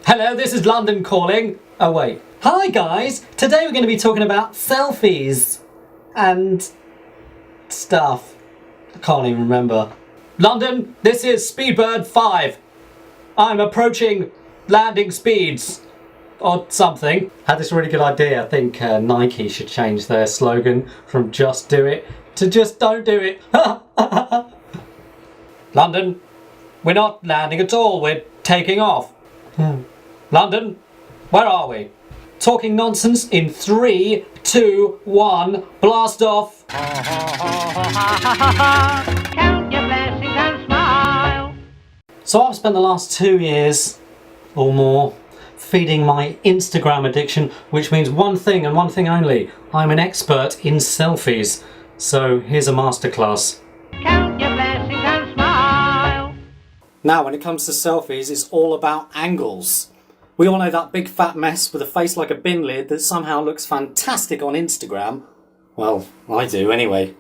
Hello, this is London calling. Oh wait. Hi guys! Today we're going to be talking about selfies and stuff. I can't even remember. London, this is Speedbird 5. I'm approaching landing speeds or something. Had this really good idea. I think Nike should change their slogan from just do it to just don't do it. London, we're not landing at all. We're taking off. London, where are we? Talking nonsense in 3, 2, 1, blast off. Count your blessings and smile. So I've spent the last 2 years or more feeding my Instagram addiction, which means one thing and one thing only. I'm an expert in selfies. So here's a masterclass. Count your blessings and smile. Now, when it comes to selfies, it's all about angles. We all know that big fat mess with a face like a bin lid that somehow looks fantastic on Instagram. Well, I do anyway.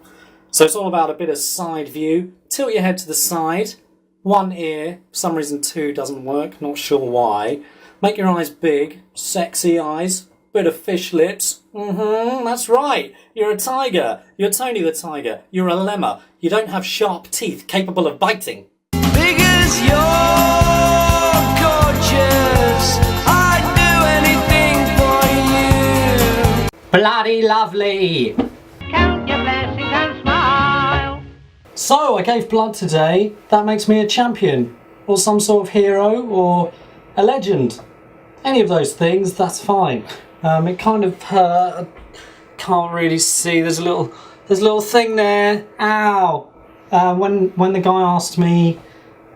So it's all about a bit of side view. Tilt your head to the side. One ear, for some reason 2 doesn't work, not sure why. Make your eyes big, sexy eyes, bit of fish lips. That's right. You're a tiger. You're Tony the Tiger. You're a lemur. You don't have sharp teeth capable of biting. Because you're gorgeous, I'd do anything for you. Bloody lovely! Count your blessings and smile. So, I gave blood today. That makes me a champion. Or some sort of hero, or a legend. Any of those things, that's fine. It kind of hurt. Can't really see. There's a little thing there. Ow! When the guy asked me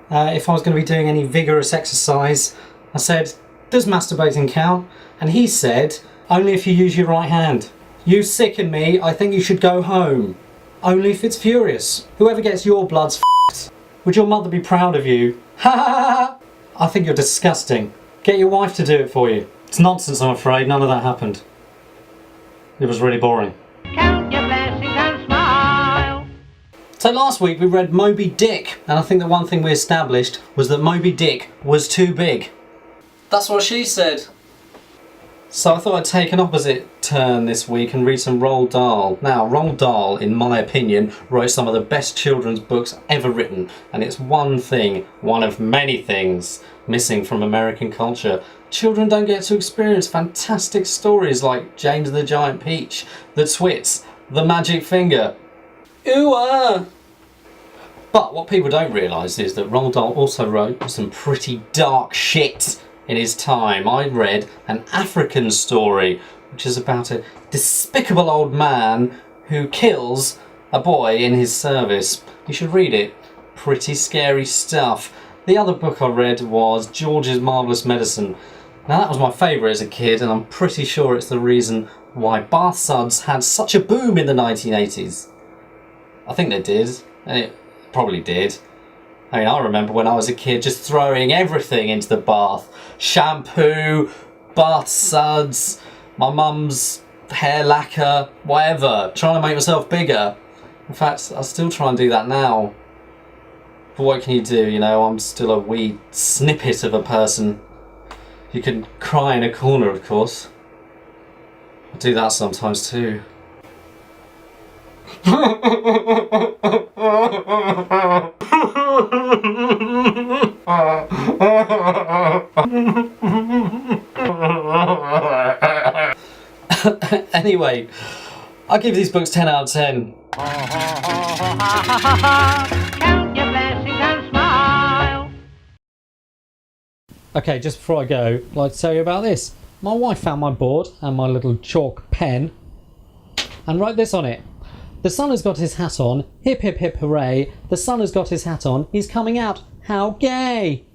if I was going to be doing any vigorous exercise, I said, does masturbating count? And he said, only if you use your right hand. You sicken me, I think you should go home. Only if it's furious. Whoever gets your blood's f***ed. Would your mother be proud of you? Ha ha ha! I think you're disgusting. Get your wife to do it for you. It's nonsense, I'm afraid. None of that happened. It was really boring. Count your blessings and smile. So last week we read Moby Dick, and I think the one thing we established was that Moby Dick was too big. That's what she said. So I thought I'd take an opposite turn this week and read some Roald Dahl. Now, Roald Dahl, in my opinion, wrote some of the best children's books ever written, and it's one thing, one of many things, missing from American culture. Children don't get to experience fantastic stories like James the Giant Peach, The Twits, The Magic Finger. Ooh-ah! But what people don't realise is that Roald Dahl also wrote some pretty dark shit in his time. I read An African Story, which is about a despicable old man who kills a boy in his service. You should read it. Pretty scary stuff. The other book I read was George's Marvellous Medicine. Now that was my favourite as a kid, and I'm pretty sure it's the reason why bath suds had such a boom in the 1980s. I think they did, and it probably did. I mean, I remember when I was a kid just throwing everything into the bath. Shampoo, bath suds, my mum's hair lacquer, whatever. Trying to make myself bigger. In fact, I still try and do that now. But what can you do, you know, I'm still a wee snippet of a person. You can cry in a corner, of course. I do that sometimes too. Anyway, I'll give these books 10 out of 10. Count your blessings and smile. Okay, just before I go, I'd like to tell you about this. My wife found my board and my little chalk pen and wrote this on it. The sun has got his hat on, hip hip hip hooray. The sun has got his hat on, he's coming out, how gay!